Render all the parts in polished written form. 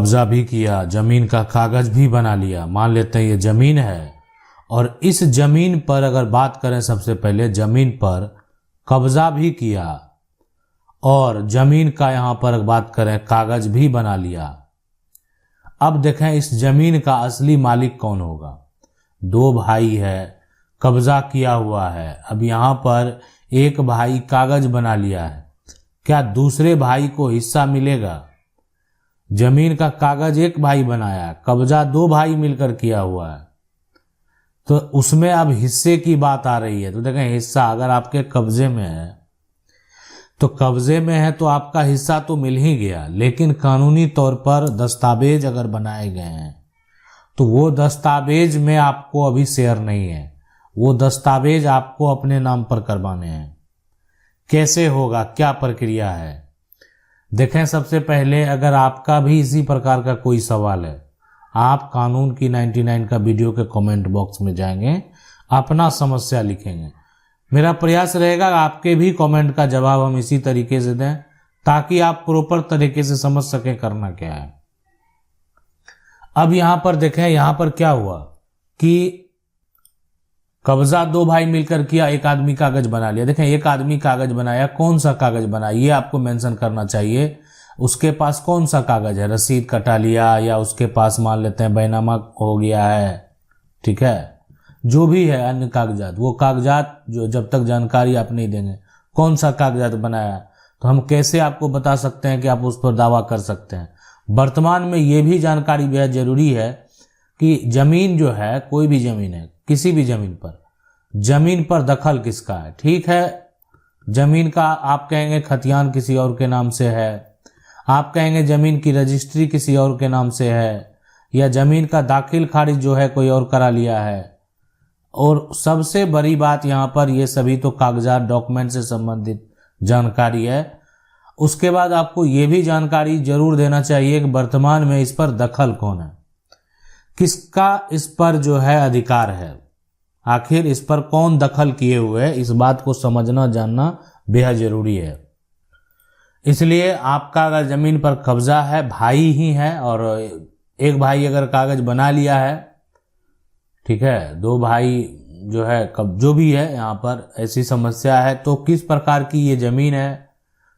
कब्जा भी किया, जमीन का कागज भी बना लिया। मान लेते हैं ये जमीन है और इस जमीन पर अगर बात करें, सबसे पहले जमीन पर कब्जा भी किया और जमीन का यहां पर बात करें कागज भी बना लिया। अब देखें इस जमीन का असली मालिक कौन होगा। दो भाई है, कब्जा किया हुआ है। अब यहां पर एक भाई कागज बना लिया है, क्या दूसरे भाई को हिस्सा मिलेगा? जमीन का कागज एक भाई बनाया, कब्जा दो भाई मिलकर किया हुआ है, तो उसमें अब हिस्से की बात आ रही है। तो देखें हिस्सा अगर आपके कब्जे में है तो कब्जे में है तो आपका हिस्सा तो मिल ही गया, लेकिन कानूनी तौर पर दस्तावेज अगर बनाए गए हैं तो वो दस्तावेज में आपको अभी शेयर नहीं है, वो दस्तावेज आपको अपने नाम पर करवाने हैं। कैसे होगा, क्या प्रक्रिया है? देखें सबसे पहले अगर आपका भी इसी प्रकार का कोई सवाल है, आप कानून की 99 का वीडियो के कमेंट बॉक्स में जाएंगे, अपना समस्या लिखेंगे। मेरा प्रयास रहेगा आपके भी कमेंट का जवाब हम इसी तरीके से दें ताकि आप प्रॉपर तरीके से समझ सकें करना क्या है। अब यहां पर देखें, यहां पर क्या हुआ कि कब्जा दो भाई मिलकर किया, एक आदमी कागज बना लिया। देखें एक आदमी कागज बनाया, कौन सा कागज बनाया ये आपको मेंशन करना चाहिए। उसके पास कौन सा कागज है, रसीद कटा लिया या उसके पास मान लेते हैं बैनामा हो गया है, ठीक है, जो भी है अन्य कागजात, वो कागजात जो जब तक जानकारी आप नहीं देंगे कौन सा कागजात बनाया तो हम कैसे आपको बता सकते हैं कि आप उस पर दावा कर सकते हैं। वर्तमान में ये भी जानकारी बेहद जरूरी है कि जमीन जो है, कोई भी जमीन है, किसी भी जमीन पर दखल किसका है। ठीक है, जमीन का आप कहेंगे खतियान किसी और के नाम से है, आप कहेंगे जमीन की रजिस्ट्री किसी और के नाम से है, या जमीन का दाखिल खारिज जो है कोई और करा लिया है। और सबसे बड़ी बात यहाँ पर ये सभी तो कागजात डॉक्यूमेंट से संबंधित जानकारी है। उसके बाद आपको ये भी जानकारी जरूर देना चाहिए कि वर्तमान में इस पर दखल कौन है, किसका इस पर जो है अधिकार है, आखिर इस पर कौन दखल किए हुए है, इस बात को समझना जानना बेहद जरूरी है। इसलिए आपका अगर जमीन पर कब्जा है, भाई ही है और एक भाई अगर कागज बना लिया है, ठीक है, दो भाई जो है कब जो भी है यहाँ पर ऐसी समस्या है, तो किस प्रकार की ये जमीन है,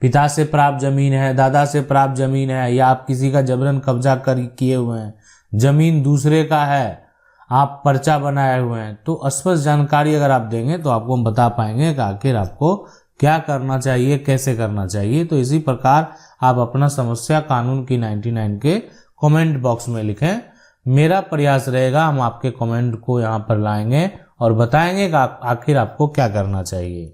पिता से प्राप्त जमीन है, दादा से प्राप्त जमीन है, या आप किसी का जबरन कब्जा कर किए हुए हैं, जमीन दूसरे का है, आप पर्चा बनाए हुए हैं, तो स्पष्ट जानकारी अगर आप देंगे तो आपको हम बता पाएंगे कि आखिर आपको क्या करना चाहिए, कैसे करना चाहिए। तो इसी प्रकार आप अपना समस्या कानून की 99 के कमेंट बॉक्स में लिखें। मेरा प्रयास रहेगा हम आपके कमेंट को यहाँ पर लाएंगे और बताएंगे कि आखिर आपको क्या करना चाहिए।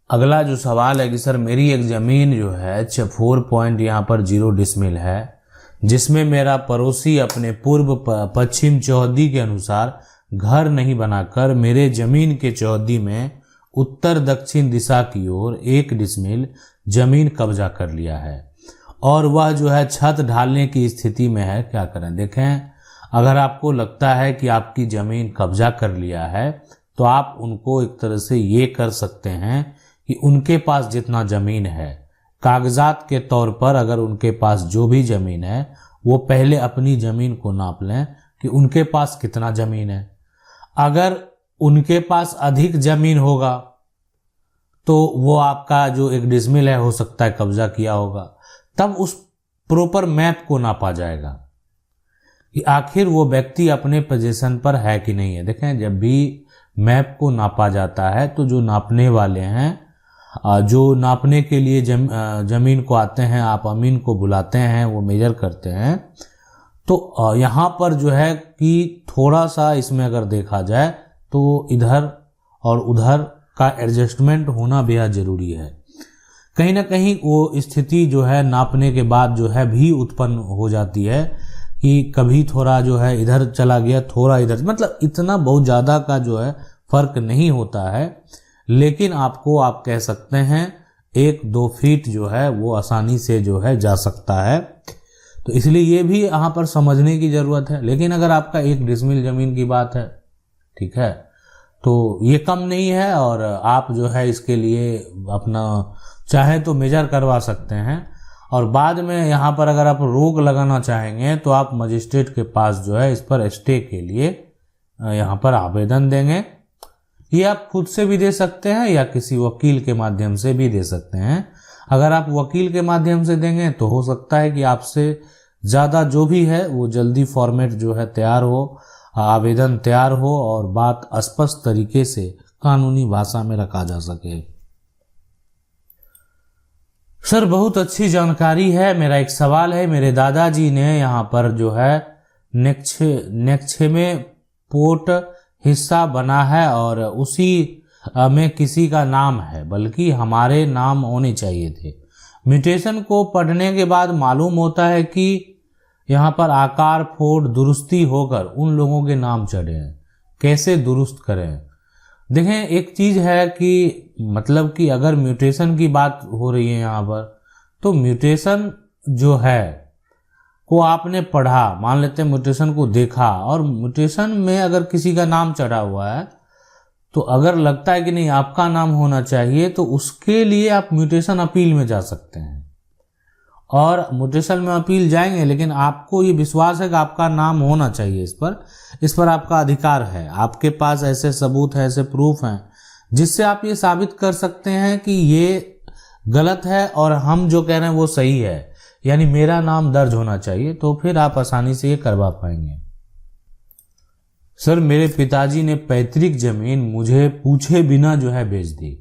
अगला जो सवाल है कि सर मेरी एक जमीन जो है 4.0 डिसमिल है, जिसमें मेरा पड़ोसी अपने पूर्व पश्चिम चौहद्दी के अनुसार घर नहीं बनाकर मेरे जमीन के चौहद्दी में उत्तर दक्षिण दिशा की ओर 1 डिसमिल जमीन कब्जा कर लिया है और वह जो है छत ढालने की स्थिति में है, क्या करें। देखें अगर आपको लगता है कि आपकी जमीन कब्जा कर लिया है तो आप उनको एक तरह से ये कर सकते हैं कि उनके पास जितना जमीन है, कागजात के तौर पर अगर उनके पास जो भी जमीन है वो पहले अपनी जमीन को नाप लें कि उनके पास कितना जमीन है। अगर उनके पास अधिक जमीन होगा तो वो आपका जो 1 डिसमिल है हो सकता है कब्जा किया होगा, तब उस प्रॉपर मैप को नापा जाएगा कि आखिर वो व्यक्ति अपने पोजीशन पर है कि नहीं है। देखें जब भी मैप को नापा जाता है तो जो नापने वाले हैं, जो नापने के लिए जमीन को आते हैं, आप अमीन को बुलाते हैं, वो मेजर करते हैं, तो यहाँ पर जो है कि थोड़ा सा इसमें अगर देखा जाए तो इधर और उधर का एडजस्टमेंट होना बेहद जरूरी है। कहीं ना कहीं वो स्थिति जो है नापने के बाद जो है भी उत्पन्न हो जाती है कि कभी थोड़ा जो है इधर चला गया, थोड़ा इधर, मतलब इतना बहुत ज़्यादा का जो है फर्क नहीं होता है, लेकिन आपको आप कह सकते हैं 1-2 फीट जो है वो आसानी से जो है जा सकता है। तो इसलिए ये भी यहाँ पर समझने की ज़रूरत है। लेकिन अगर आपका 1 डिसमिल ज़मीन की बात है, ठीक है, तो ये कम नहीं है और आप जो है इसके लिए अपना चाहे तो मेजर करवा सकते हैं और बाद में यहाँ पर अगर आप रोक लगाना चाहेंगे तो आप मजिस्ट्रेट के पास जो है इस पर स्टे के लिए यहाँ पर आवेदन देंगे। ये आप खुद से भी दे सकते हैं या किसी वकील के माध्यम से भी दे सकते हैं। अगर आप वकील के माध्यम से देंगे तो हो सकता है कि आपसे ज़्यादा जो भी है वो जल्दी फॉर्मेट जो है तैयार हो, आवेदन तैयार हो और बात स्पष्ट तरीके से कानूनी भाषा में रखा जा सके। सर बहुत अच्छी जानकारी है। मेरा एक सवाल है, मेरे दादाजी ने यहाँ पर जो है नेक्छे में पोर्ट हिस्सा बना है और उसी में किसी का नाम है, बल्कि हमारे नाम होने चाहिए थे। म्यूटेशन को पढ़ने के बाद मालूम होता है कि यहाँ पर आकार फोड़ दुरुस्ती होकर उन लोगों के नाम चढ़े हैं। कैसे दुरुस्त करें? देखें, एक चीज़ है कि मतलब कि अगर म्यूटेशन की बात हो रही है यहाँ पर, तो म्यूटेशन जो है को आपने पढ़ा, मान लेते हैं म्यूटेशन को देखा, और म्यूटेशन में अगर किसी का नाम चढ़ा हुआ है तो अगर लगता है कि नहीं आपका नाम होना चाहिए, तो उसके लिए आप म्यूटेशन अपील में जा सकते हैं। और म्यूटेशन में अपील जाएंगे, लेकिन आपको ये विश्वास है कि आपका नाम होना चाहिए इस पर आपका अधिकार है। आपके पास ऐसे सबूत हैं, ऐसे प्रूफ हैं जिससे आप ये साबित कर सकते हैं कि ये गलत है और हम जो कह रहे हैं वो सही है, यानी मेरा नाम दर्ज होना चाहिए, तो फिर आप आसानी से ये करवा पाएंगे। सर मेरे पिताजी ने पैतृक जमीन मुझे पूछे बिना जो है बेच दी।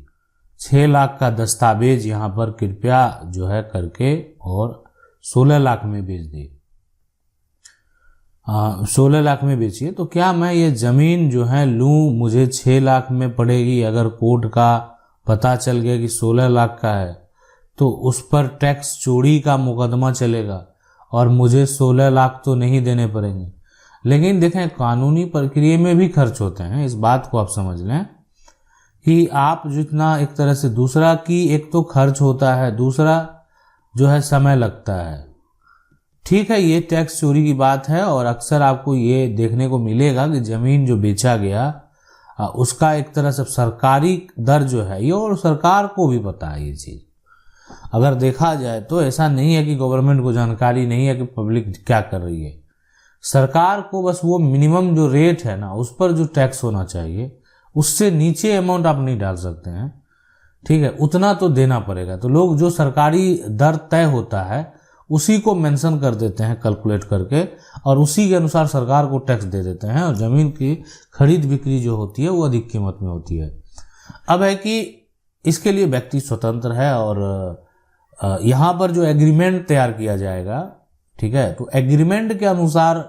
6 लाख का दस्तावेज यहाँ पर कृपया जो है करके और 16 लाख में बेच दी। 16 लाख में बेचिए, तो क्या मैं ये ज़मीन जो है लूँ? मुझे 6 लाख में पड़ेगी। अगर कोर्ट का पता चल गया कि 16 लाख का है तो उस पर टैक्स चोरी का मुकदमा चलेगा और मुझे 16 लाख तो नहीं देने पड़ेंगे। लेकिन देखें, कानूनी प्रक्रिया में भी खर्च होते हैं, इस बात को आप समझ लें कि आप जितना एक तरह से दूसरा की एक तो खर्च होता है, दूसरा जो है समय लगता है। ठीक है, ये टैक्स चोरी की बात है और अक्सर आपको ये देखने को मिलेगा कि ज़मीन जो बेचा गया उसका एक तरह से सरकारी दर जो है ये, और सरकार को भी पता है ये चीज़। अगर देखा जाए तो ऐसा नहीं है कि गवर्नमेंट को जानकारी नहीं है कि पब्लिक क्या कर रही है। सरकार को बस वो मिनिमम जो रेट है ना, उस पर जो टैक्स होना चाहिए उससे नीचे अमाउंट आप नहीं डाल सकते हैं। ठीक है, उतना तो देना पड़ेगा। तो लोग जो सरकारी दर तय होता है उसी को मेंशन कर देते हैं कैलकुलेट करके, और उसी के अनुसार सरकार को टैक्स दे देते हैं, और ज़मीन की खरीद बिक्री जो होती है वो अधिक कीमत में होती है। अब है कि इसके लिए व्यक्ति स्वतंत्र है, और यहाँ पर जो एग्रीमेंट तैयार किया जाएगा, ठीक है, तो एग्रीमेंट के अनुसार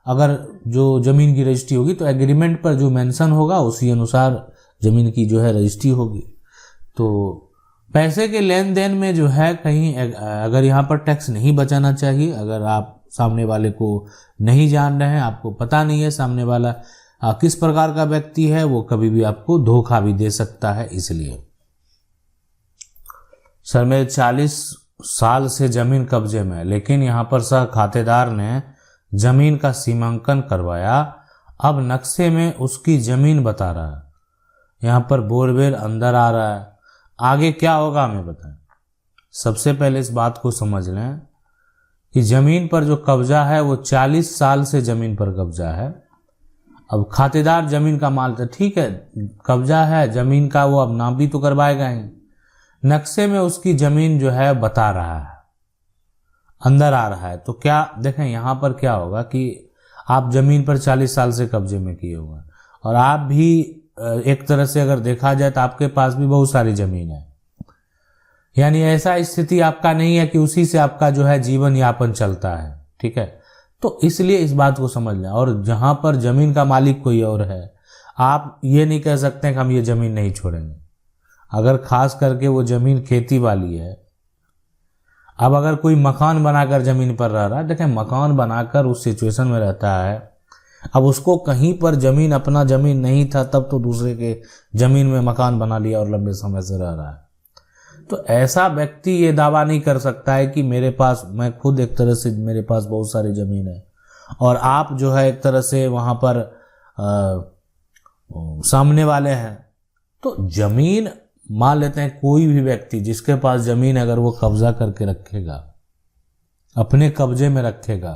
अगर जो ज़मीन की रजिस्ट्री होगी तो एग्रीमेंट पर जो मेंशन होगा उसी अनुसार ज़मीन की जो है रजिस्ट्री होगी। तो पैसे के लेन देन में जो है कहीं अगर यहाँ पर टैक्स नहीं बचाना चाहिए। अगर आप सामने वाले को नहीं जान रहे हैं, आपको पता नहीं है सामने वाला किस प्रकार का व्यक्ति है, वो कभी भी आपको धोखा भी दे सकता है। इसलिए सर मेरे 40 साल से ज़मीन कब्जे में है, लेकिन यहाँ पर सर खातेदार ने ज़मीन का सीमांकन करवाया। अब नक्शे में उसकी ज़मीन बता रहा है, यहाँ पर बोरवेल अंदर आ रहा है। आगे क्या होगा हमें बताएं। सबसे पहले इस बात को समझ लें कि ज़मीन पर जो कब्जा है वो 40 साल से ज़मीन पर कब्जा है। अब खातेदार ज़मीन का मालिक है, ठीक है, कब्जा है ज़मीन का, वो अब नाम भी तो करवाएगा ही। नक्शे में उसकी ज़मीन जो है बता रहा है, अंदर आ रहा है। तो क्या देखें यहाँ पर क्या होगा कि आप ज़मीन पर 40 साल से कब्जे में किए हुए हैं, और आप भी एक तरह से अगर देखा जाए तो आपके पास भी बहुत सारी ज़मीन है, यानी ऐसा स्थिति आपका नहीं है कि उसी से आपका जो है जीवन यापन चलता है। ठीक है, तो इसलिए इस बात को समझ लें। और जहाँ पर ज़मीन का मालिक कोई और है, आप ये नहीं कह सकते कि हम ये ज़मीन नहीं छोड़ेंगे। अगर खास करके वो ज़मीन खेती वाली है, अब अगर कोई मकान बनाकर ज़मीन पर रह रहा है, देखें मकान बनाकर उस सिचुएशन में रहता है, अब उसको कहीं पर ज़मीन अपना ज़मीन नहीं था, तब तो दूसरे के ज़मीन में मकान बना लिया और लंबे समय से रह रहा है। तो ऐसा व्यक्ति ये दावा नहीं कर सकता है कि मेरे पास, मैं खुद एक तरह से मेरे पास बहुत सारी ज़मीन है, और आप जो है एक तरह से वहाँ पर सामने वाले हैं। तो ज़मीन मान लेते हैं कोई भी व्यक्ति जिसके पास ज़मीन अगर वो कब्जा करके रखेगा अपने कब्जे में रखेगा,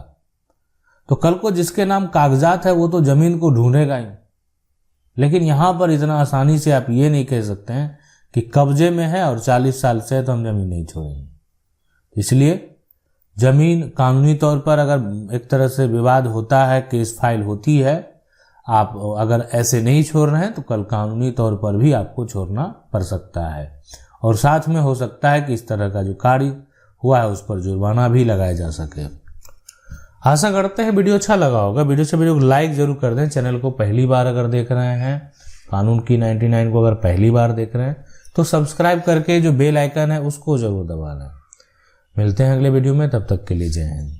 तो कल को जिसके नाम कागजात है वो तो जमीन को ढूंढेगा ही। लेकिन यहां पर इतना आसानी से आप ये नहीं कह सकते हैं कि कब्जे में है और 40 साल से है तो हम जमीन नहीं छोड़ेंगे। इसलिए जमीन कानूनी तौर पर अगर एक तरह से विवाद होता है, केस फाइल होती है, आप अगर ऐसे नहीं छोड़ रहे हैं तो कल कानूनी तौर पर भी आपको छोड़ना पड़ सकता है, और साथ में हो सकता है कि इस तरह का जो कार्य हुआ है उस पर जुर्माना भी लगाया जा सके। आशा करते हैं वीडियो अच्छा लगा होगा। वीडियो को लाइक जरूर कर दें। चैनल को पहली बार अगर देख रहे हैं, कानून की 99 को अगर पहली बार देख रहे हैं तो सब्सक्राइब करके जो बेल आइकन है उसको जरूर दबा लें। मिलते हैं अगले वीडियो में, तब तक के लिए जय हिंद।